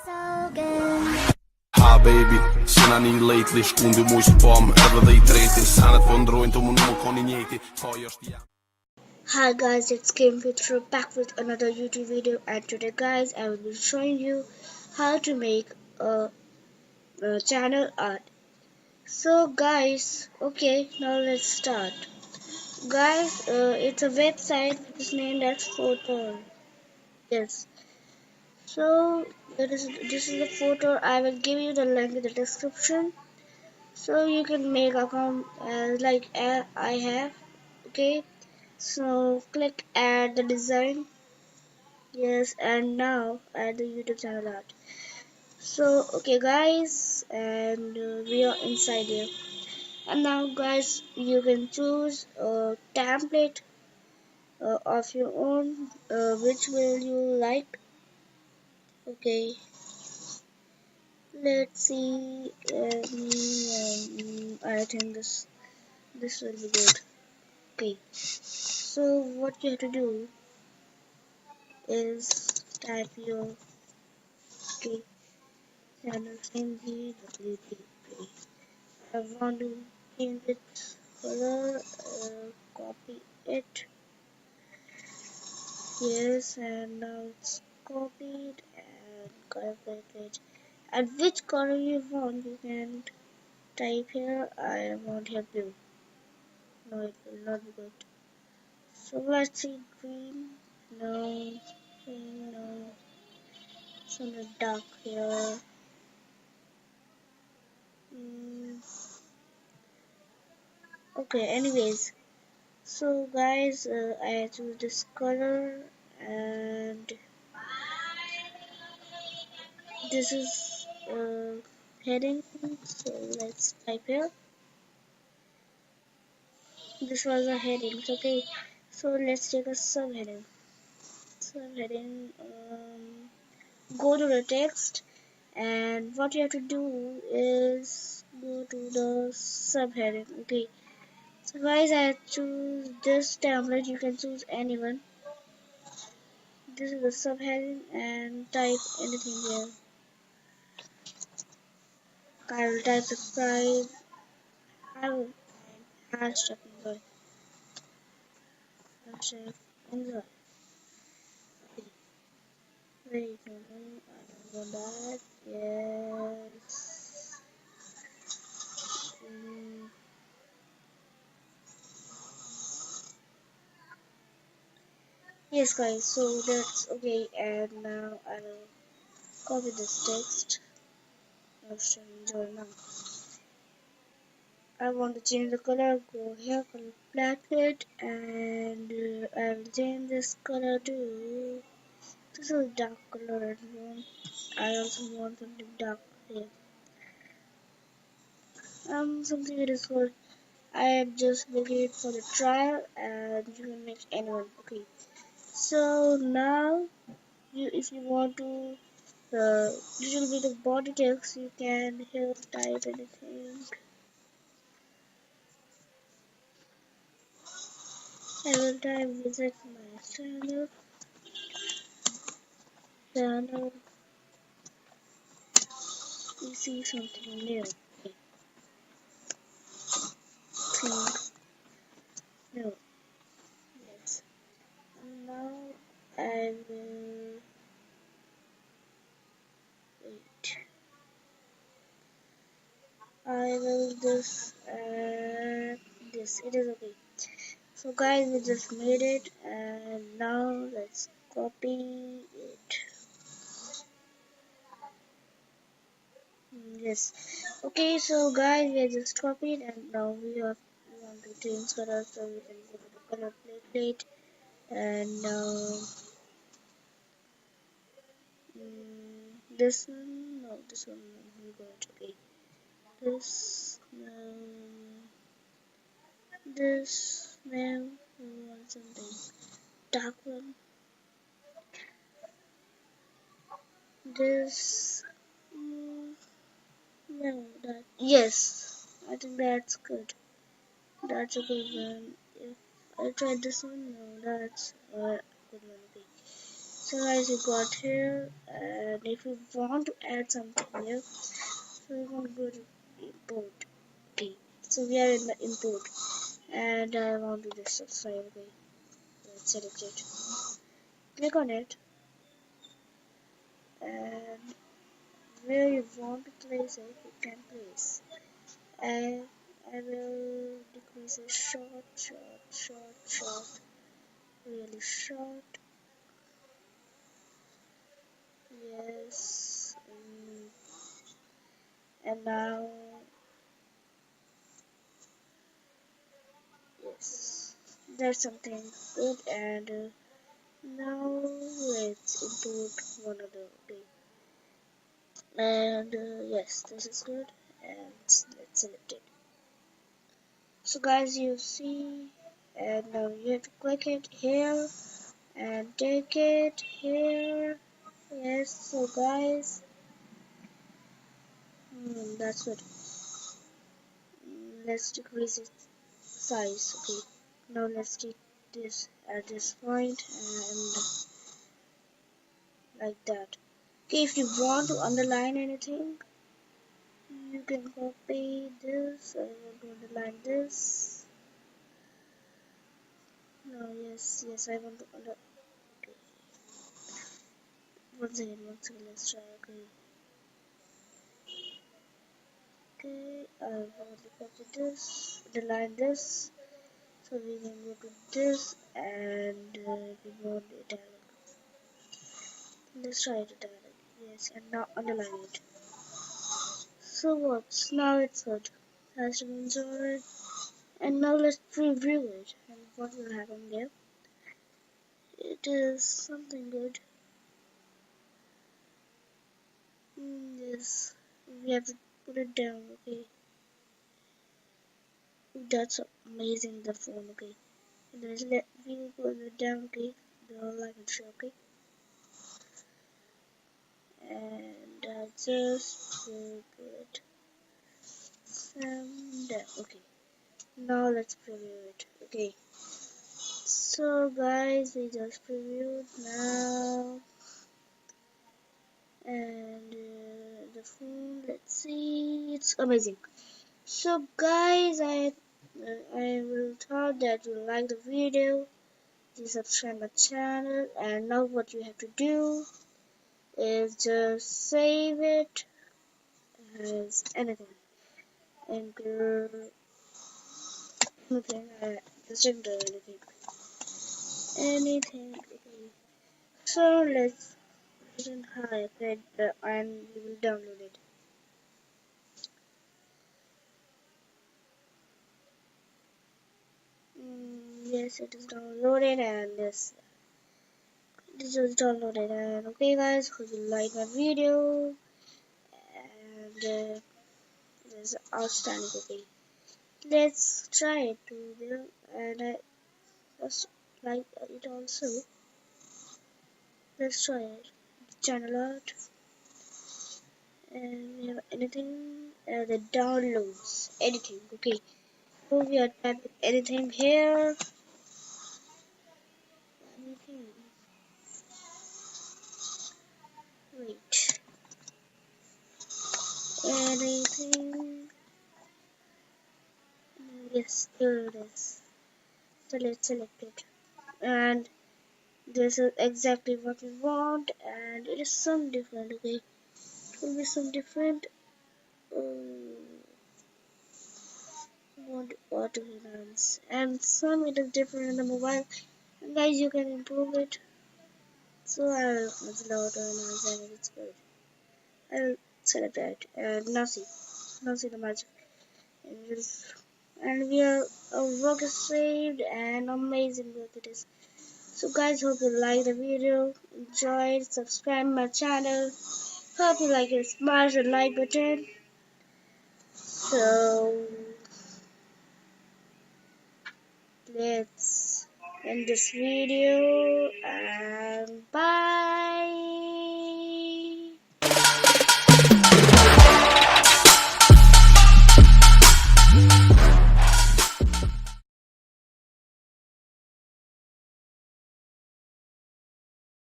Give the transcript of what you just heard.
So good. Ha baby, sinani lately, shkundi mu spam, edhe dhe I treti, sanet po ndrojnë të më nuk koni njeti, kaj është jam. Hi guys, it's Game Picture back with another YouTube video, and today guys I will be showing you how to make a channel art. So guys, okay, now let's start. Guys, it's a website which is named as Photo. Yes. So this is the photo. I will give you the link in the description, so you can make account like I have. Okay. So click add the design. Yes, and now add the YouTube channel art. So okay guys, and we are inside here, and now guys you can choose a template of your own, which will you like. Okay, let's see. I think this will be good. Okay, so what you have to do is type your okay channel NGWP. I want to change its color, copy it. Yes, and now it's copied and color palette. And which color you want, you can type here. I want here blue. No, it will not be good. So let's see green. No, green, no. Some dark here. Mm, okay, anyways. So guys, I choose this color, and this is heading. So let's type here. This was a heading. Okay, so let's take a subheading. Subheading. Go to the text, and what you have to do is go to the subheading. Okay, so guys, I choose this template. You can choose anyone. This is the subheading, and type anything there. I will type subscribe. I will hashtag enjoy. Hashtag enjoy. Okay. Wait, no, I don't want that. Yes. Yes, guys. So that's okay, and now I will copy this text. Hashtag enjoy now. I want to change the color. Go here, color palette, and I will change this color to this is dark color. I also want something dark here. Something that is called. I am just making it for the trial, and you can make anyone. Okay. So now, if you want to little bit of body text, you can here type anything. I will type visit my channel. You see something new. Okay. Think no. Yes. Now I will wait. I will just add this. It is okay. So guys, we just made it, and now let's copy it. Yes. Okay, so guys, we have just copied, and now we want to change color, so we can go to the color plate, and now this one, no, this one we got. Okay, this this now we want something dark one. This no, that yes, I think that's good. That's a good one. If I try this one, no, that's a good one. Okay. So guys, we got here, and if we want to add something here, so we want to go to import. Okay, so we are in the import, and I want to just subscribe. Okay, let's select it. Click on it, and where you want to place it, you can place. And I will decrease it short, really short. Yes. And now, yes, that's something good. And now let's import one other. Okay. And yes, this is good. And let's select it. So guys, you see, and now you have to click it here and take it here. Yes, so guys, that's good. Let's decrease its size. Okay, now let's take this at this point and like that. Okay, if you want to underline anything, you can copy this. I want to underline this. No, yes, I want to under. Okay, once again, let's try. Okay, I want to copy this, underline this. So we can go to this, and we want italic. Let's try it italic. Yes, and now underline it. So what? Now it's good. Has to be enjoyed. And now let's preview it. And what will happen there? It is something good. Yes, we have to put it down. Okay, that's amazing. The phone. Okay, and then let me put it down. Okay, the like and share. Okay, and I just put it down. Okay. Now let's preview it. Okay, so guys, we just previewed now, and the phone. Let's see, it's amazing. So guys, I will thought that you like the video. Please subscribe my channel, and now what you have to do is just save it as anything, anchor, anything. Just enter anything. Okay. So let's and high it and we will download it. Yes, it is downloaded, and this is downloaded. And okay guys, hope you like my video, and it is outstanding. Okay, let's try it to there, and I just like it also. Let's try it. Channel art, and we have anything, the downloads, anything. Okay, so we are typing anything here. Anything. Wait. Anything. Yes, here it is. So let's select it. And this is exactly what we want, and it is some different. Okay, it will be some different. Want auto enhance, and some it is different in the mobile. And guys, you can improve it. So I'll cancel auto enhance, and it's good. I'll select that, and now see the magic. And we are our work is saved, and amazing work it is. So guys, hope you like the video, enjoyed, subscribe my channel. Hope you like it, smash the like button. So let's end this video, and bye.